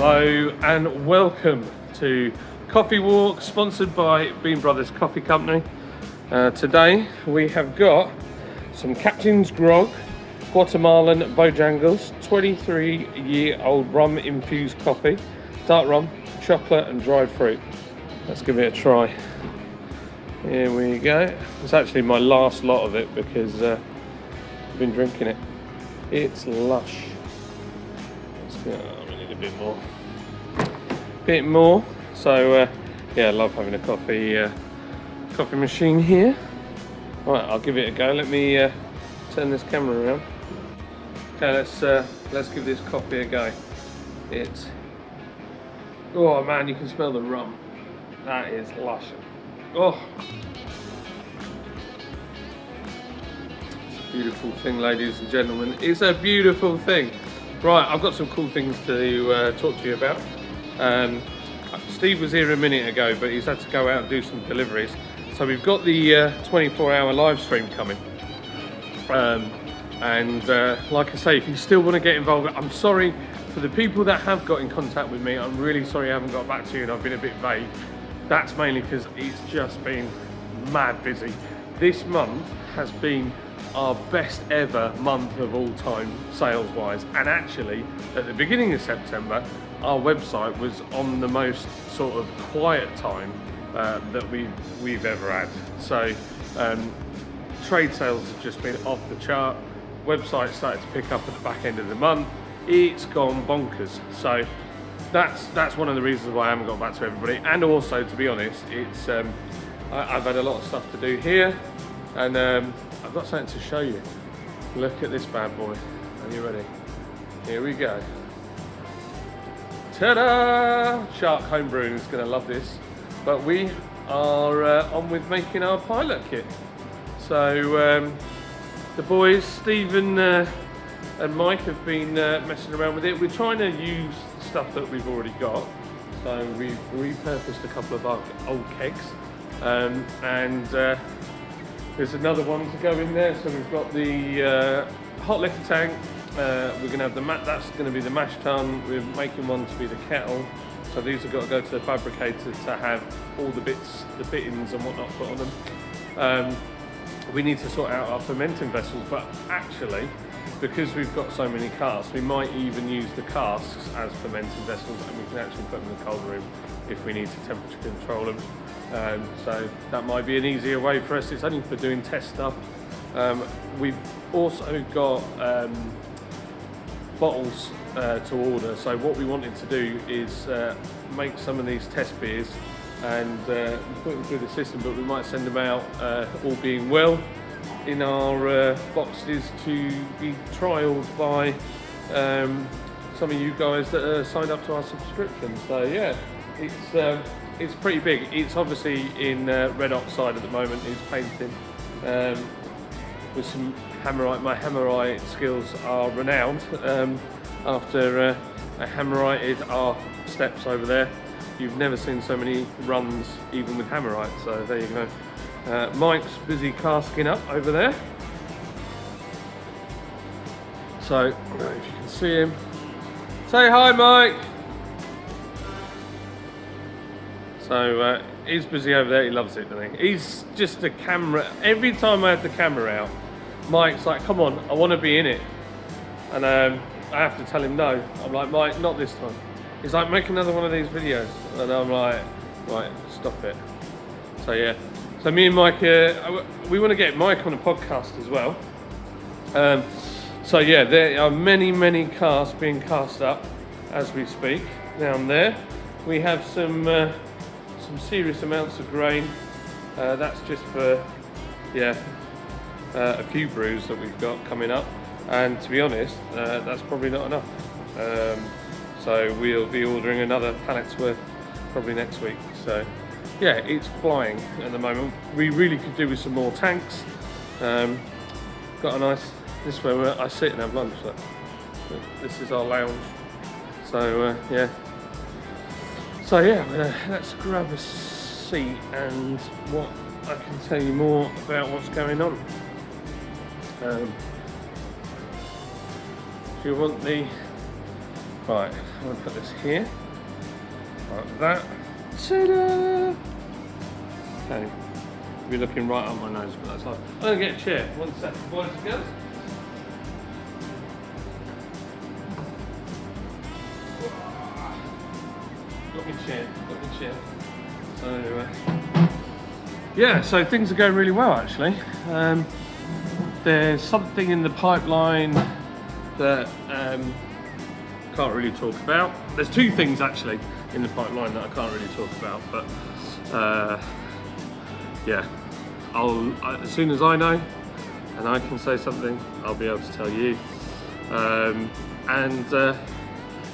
Hello and welcome to Coffee Walk, sponsored by Bean Brothers Coffee Company. Today we have got some Captain's Grog, Guatemalan Bojangles, 23-year-old rum infused coffee, dark rum, chocolate and dried fruit. Let's give it a try. Here we go. It's actually my last lot of it because I've been drinking it. It's lush. Let's go. We need a bit more. So yeah, I love having a coffee machine here. Right, I'll give it a go. Let me turn this camera around. Okay, let's give this coffee a go. Oh man, you can smell the rum. That is lush. Oh, it's a beautiful thing, ladies and gentlemen. It's a beautiful thing. Right, I've got some cool things to talk to you about. Steve was here a minute ago, but he's had to go out and do some deliveries. So we've got the 24-hour live stream coming. Like I say, if you still want to get involved, I'm sorry for the people that have got in contact with me. I'm really sorry I haven't got back to you and I've been a bit vague. That's mainly because it's just been mad busy. This month has been our best ever month of all time sales wise, and actually at the beginning of September our website was on the most sort of quiet time that we've ever had. So trade sales have just been off the chart. Website started to pick up at the back end of the month. It's gone bonkers. So that's one of the reasons why I haven't got back to everybody. And also, to be honest, it's I've had a lot of stuff to do here, and I've got something to show you. Look at this bad boy. Are you ready? Here we go. Ta-da! Shark Homebrewing is going to love this. But we are on with making our pilot kit. So the boys, Stephen and Mike, have been messing around with it. We're trying to use stuff that we've already got. So we've repurposed a couple of our old kegs. And there's another one to go in there. So we've got the hot liquor tank. We're going to have that's going to be the mash tun. We're making one to be the kettle. So these have got to go to the fabricator to have all the bits, the fittings and whatnot put on them. We need to sort out our fermenting vessels, but actually, because we've got so many casks, we might even use the casks as fermenting vessels, and we can actually put them in the cold room if we need to temperature control them. So that might be an easier way for us. It's only for doing test stuff. We've also got bottles to order. So what we wanted to do is make some of these test beers and put them through the system, but we might send them out, all being well, in our boxes to be trialled by some of you guys that are signed up to our subscription. So yeah, it's pretty big. It's obviously in red oxide at the moment. It's painting with some hammerite. My hammerite skills are renowned. After I hammerited our steps over there, you've never seen so many runs even with hammerite. So there you go. Mike's busy casking up over there. So if you can see him, say hi, Mike. So he's busy over there. He loves it, doesn't he? He's just a camera. Every time I have the camera out, Mike's like, come on, I want to be in it. And I have to tell him no. I'm like, Mike, not this time. He's like, make another one of these videos. And I'm like, right, stop it. So yeah. So me and Mike, we want to get Mike on a podcast as well. So yeah, there are many casks being cast up as we speak down there. We have some serious amounts of grain. That's just for, yeah, a few brews that we've got coming up. And to be honest, that's probably not enough. So we'll be ordering another pallet's worth probably next week. So yeah, it's flying at the moment. We really could do with some more tanks. Got a nice, this is where I sit and have lunch. So this is our lounge. So yeah. So yeah, let's grab a seat and what I can tell you more about what's going on. Do you want the... Right, I'll put this here, like that. Ta-da! Okay, you're looking right up my nose, but that's fine. I'm gonna get a chair. 1 second, boys and girls. Got my chair. So, yeah, so things are going really well actually. There's something in the pipeline that can't really talk about. There's 2 things actually in the pipeline that I can't really talk about, but yeah, as soon as I know and I can say something, I'll be able to tell you.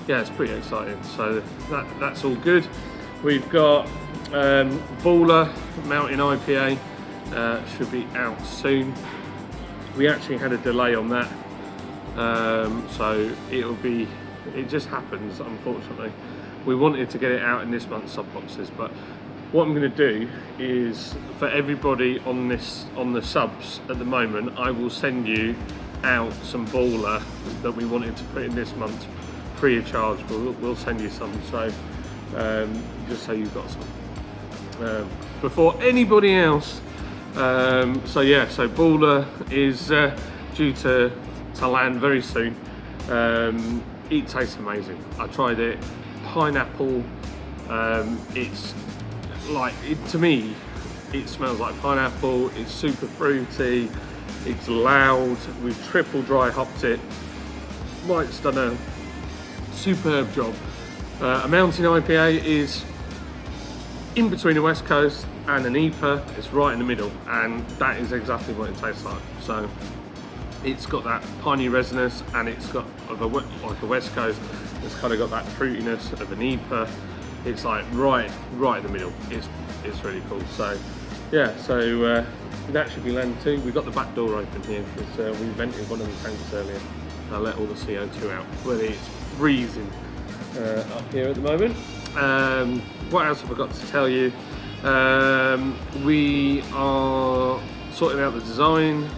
Yeah, it's pretty exciting. So that's all good. We've got Baller Mountain IPA should be out soon. We actually had a delay on that, so it just happens, unfortunately. We wanted to get it out in this month's sub boxes, but what I'm going to do is for everybody on the subs at the moment, I will send you out some Baller that we wanted to put in this month free of charge. We'll send you some, so just so you've got some before anybody else. So yeah, so Baller is due to land very soon. It tastes amazing. I tried it. Pineapple. It's like to me, it smells like pineapple. It's super fruity. It's loud. We've triple dry hopped it. Mike's done a superb job. A mountain IPA is in between a West Coast and an IPA. It's right in the middle, and that is exactly what it tastes like. So it's got that piney resinous, and it's got like a West Coast. It's kind of got that fruitiness of an IPA. It's like right in the middle. It's really cool. So yeah, so that should be landing too. We've got the back door open here because we vented one of the tanks earlier. I let all the CO2 out. Well, it's freezing up here at the moment. What else have I got to tell you? We are sorting out the design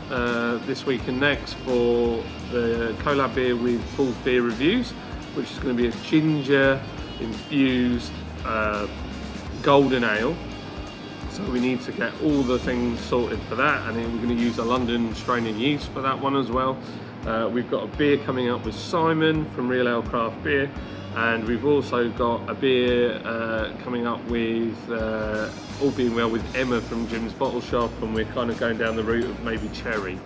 this week and next for the collab beer with Paul's Beer Reviews, which is going to be a ginger infused golden ale. So we need to get all the things sorted for that, and then we're going to use a London strain and yeast for that one as well. We've got a beer coming up with Simon from Real Ale Craft Beer, and we've also got a beer coming up with, all being well, with Emma from Jim's Bottle Shop, and we're kind of going down the route of maybe cherry.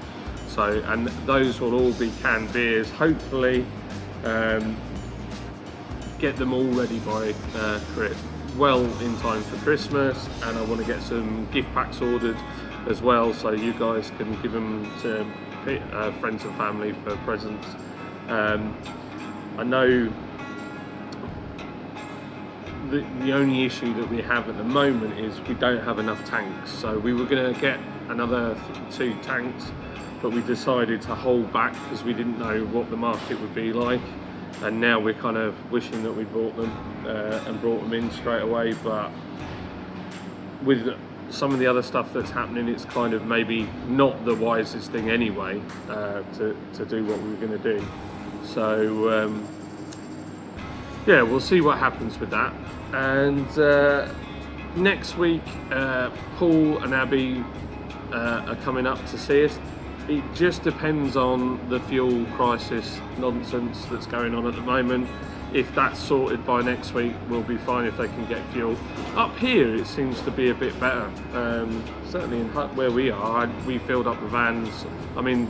So, and those will all be canned beers, hopefully get them all ready by well in time for Christmas, and I want to get some gift packs ordered as well, so you guys can give them to friends and family for presents. I know the only issue that we have at the moment is we don't have enough tanks, so we were going to get another 2 tanks, but we decided to hold back because we didn't know what the market would be like, and now we're kind of wishing that we bought them and brought them in straight away. But with some of the other stuff that's happening, it's kind of maybe not the wisest thing anyway to do what we were going to do. So yeah, we'll see what happens with that. And next week, Paul and Abby are coming up to see us. It just depends on the fuel crisis nonsense that's going on at the moment. If that's sorted by next week, we'll be fine if they can get fuel. Up here, it seems to be a bit better. Certainly in Hutt, where we are, we filled up the vans. I mean,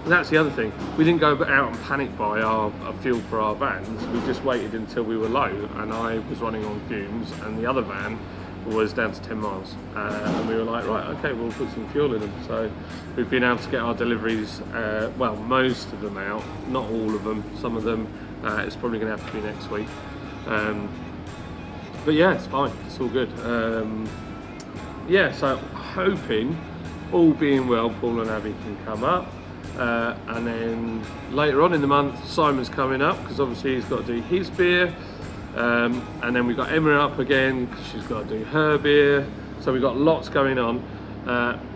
that's the other thing. We didn't go out and panic buy our fuel for our vans. We just waited until we were low, and I was running on fumes, and the other van was down to 10 miles. And we were like, right, okay, we'll put some fuel in them. So we've been able to get our deliveries, well, most of them out, not all of them, some of them. It's probably going to have to be next week. But yeah, it's fine. It's all good. Yeah, so hoping, all being well, Paul and Abby can come up. And then later on in the month, Simon's coming up because obviously he's got to do his beer. And then we've got Emma up again because she's got to do her beer. So we've got lots going on.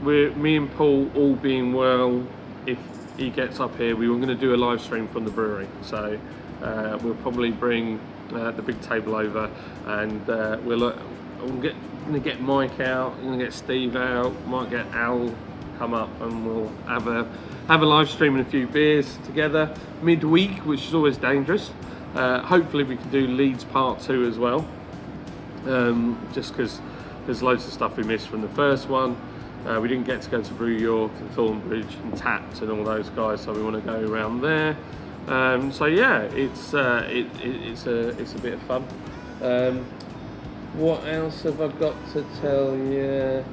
Me and Paul, all being well, if he gets up here, we were going to do a live stream from the brewery. So We'll probably bring the big table over, and I'm gonna get Mike out, I'm gonna get Steve out, might get Al come up, and we'll have a live stream and a few beers together midweek, which is always dangerous. Hopefully we can do Leeds Part 2 as well, just because there's loads of stuff we missed from the first one. We didn't get to go to Brew York and Thornbridge and Tapped and all those guys, so we want to go around there. So yeah, it's a bit of fun. What else have I got to tell you?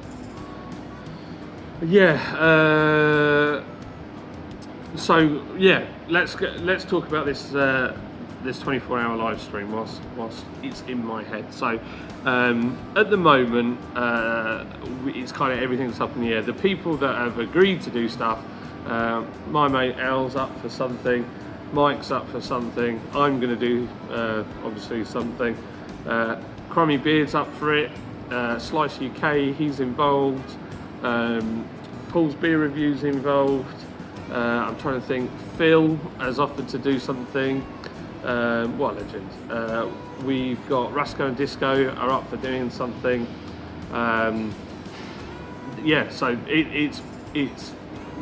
Yeah. So yeah, let's talk about this 24-hour live stream whilst it's in my head. So at the moment, it's kind of everything's up in the air. The people that have agreed to do stuff, my mate Al's up for something, Mike's up for something, I'm going to do obviously something, Crummy Beard's up for it, Slice UK, he's involved, Paul's Beer Review's involved, I'm trying to think, Phil has offered to do something. What a legend. We've got Rasco and Disco are up for doing something. Yeah, so it's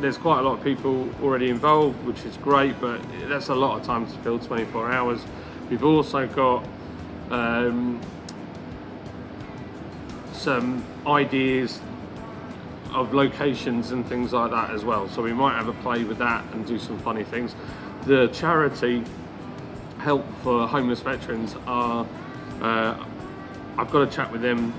there's quite a lot of people already involved, which is great, but that's a lot of time to fill 24 hours. We've also got some ideas of locations and things like that as well, so we might have a play with that and do some funny things. The charity Help for Homeless Veterans are I've got a chat with them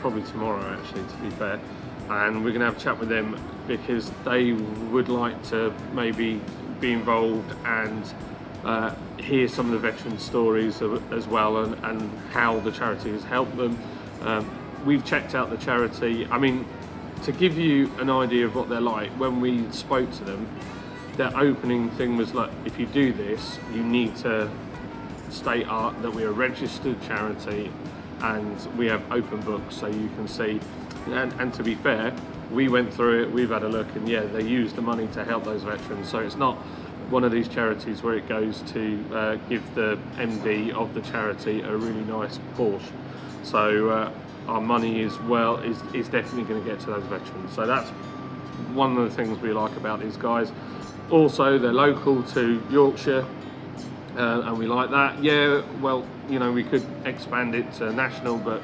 probably tomorrow, actually, to be fair, and we're gonna have a chat with them because they would like to maybe be involved and hear some of the veteran stories as well, and how the charity has helped them. We've checked out the charity. I mean, to give you an idea of what they're like, when we spoke to them, their opening thing was like, if you do this, you need to state that we're a registered charity and we have open books so you can see. And to be fair, we went through it, we've had a look, and yeah, they use the money to help those veterans. So it's not one of these charities where it goes to give the MD of the charity a really nice Porsche. So our money is definitely going to get to those veterans. So that's one of the things we like about these guys. Also, they're local to Yorkshire, and we like that. Yeah, well, you know, we could expand it to national, but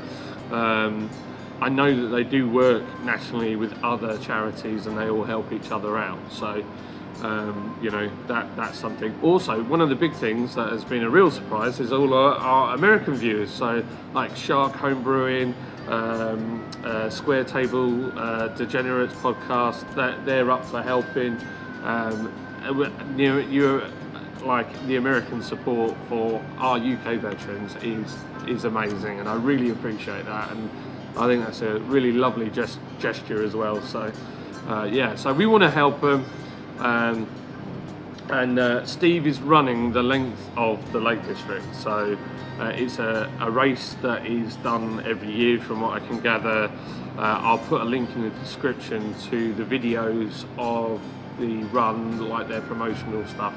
I know that they do work nationally with other charities and they all help each other out. So, you know, that's something. Also, one of the big things that has been a real surprise is all our American viewers. So, like Shark Home Brewing, Square Table, Degenerates podcast, they're up for helping. You're like, the American support for our UK veterans is amazing, and I really appreciate that, and I think that's a really lovely gesture as well. So yeah, so we want to help them, and Steve is running the length of the Lake District. So it's a race that is done every year from what I can gather. I'll put a link in the description to the videos of the run, like their promotional stuff,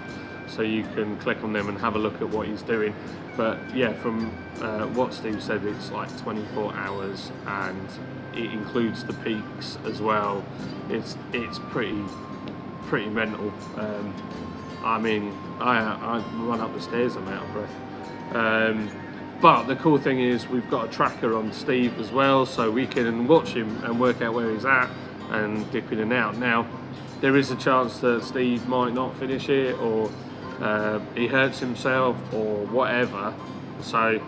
so you can click on them and have a look at what he's doing. But yeah, from what Steve said, it's like 24 hours and it includes the peaks as well. It's pretty mental. I mean, I run up the stairs, I'm out of breath. But the cool thing is we've got a tracker on Steve as well, so we can watch him and work out where he's at and dip in and out. Now, there is a chance that Steve might not finish it, or he hurts himself or whatever. So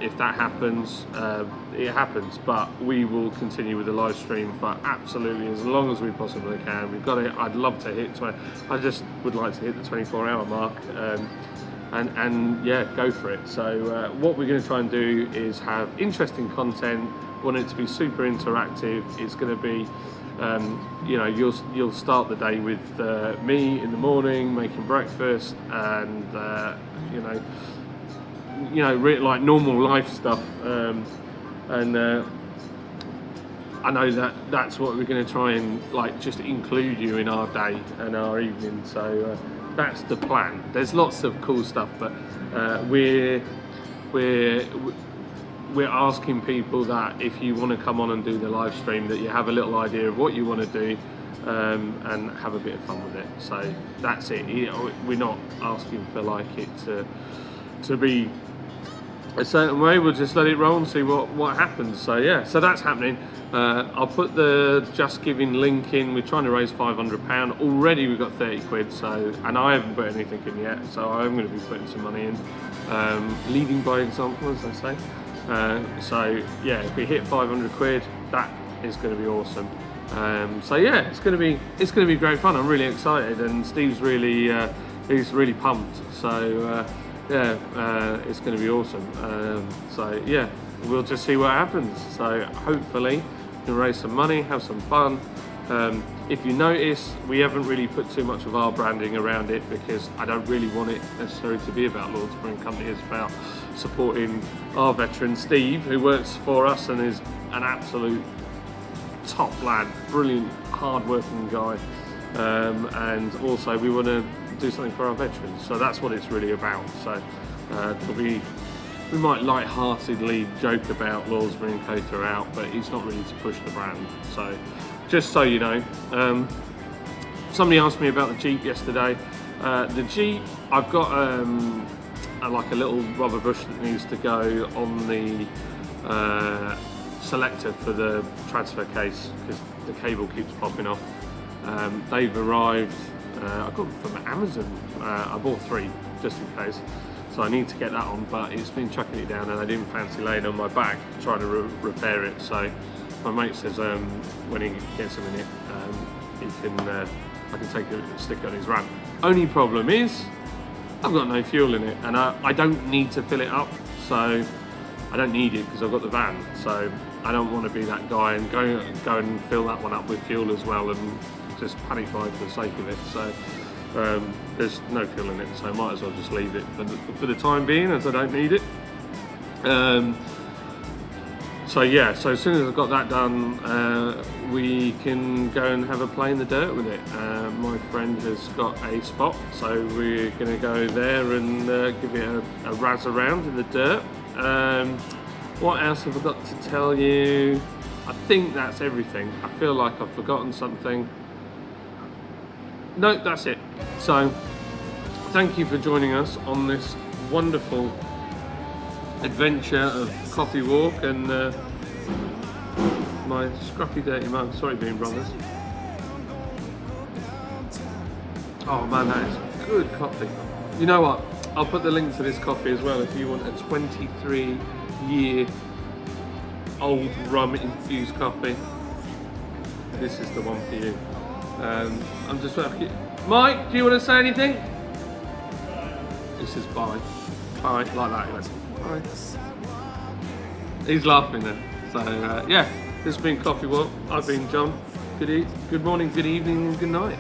if that happens, it happens. But we will continue with the live stream for absolutely as long as we possibly can. We've got it. I'd love to hit. I just would like to hit the 24-hour mark, and yeah, go for it. So what we're going to try and do is have interesting content. Want it to be super interactive. It's going to be, you know, you'll start the day with me in the morning making breakfast, and you know, like normal life stuff, and I know that's what we're going to try and like just include you in our day and our evening. So that's the plan. There's lots of cool stuff, but we're asking people that if you want to come on and do the live stream, that you have a little idea of what you want to do, and have a bit of fun with it. So that's it. We're not asking for like it to be a certain way. We'll just let it roll and see what happens. So yeah, so that's happening. I'll put the Just Giving link in. We're trying to raise £500. Already we've got 30 quid, so, and I haven't put anything in yet, so I'm going to be putting some money in, leading by example, as they say. So yeah, if we hit 500 quid, that is going to be awesome. So yeah, it's going to be great fun. I'm really excited, and Steve's he's really pumped. So yeah, it's going to be awesome. So yeah, we'll just see what happens. So hopefully we can raise some money, have some fun. If you notice, we haven't really put too much of our branding around it, because I don't really want it necessarily to be about Lords Brewing Company. It's about supporting our veteran Steve, who works for us and is an absolute top lad, brilliant, hard-working guy. And also we want to do something for our veterans, so that's what it's really about. So we might light-heartedly joke about Lawsbury and Co throughout, but it's not really to push the brand. So just so you know, somebody asked me about the Jeep yesterday. The Jeep, I've got like a little rubber bush that needs to go on the selector for the transfer case, because the cable keeps popping off. They've arrived. I got them from Amazon. I bought 3 just in case, so I need to get that on, but it's been chucking it down and I didn't fancy laying on my back trying to repair it. So my mate says when he gets them in it, I can take it, stick it on his ramp. Only problem is I've got no fuel in it, and I don't need to fill it up, so I don't need it because I've got the van. So I don't want to be that guy and go and fill that one up with fuel as well and just panic buy for the sake of it. So there's no fuel in it, so I might as well just leave it for the time being, as I don't need it. So yeah, so as soon as I've got that done, we can go and have a play in the dirt with it. My friend has got a spot, so we're going to go there and give it a razz around in the dirt. What else have I got to tell you? I think that's everything. I feel like I've forgotten something. No, that's it. So thank you for joining us on this wonderful adventure of Coffee Walk and my scruffy dirty mug. Sorry, Bean Brothers. Oh man, that is good coffee. You know what? I'll put the link to this coffee as well if you want a 23-year-old rum-infused coffee. This is the one for you. I'm just Mike, do you want to say anything? He says bye. Bye, like that. He goes, bye. He's laughing there. So yeah, this has been Coffee Walk. I've been John. Good morning, good evening, and good night.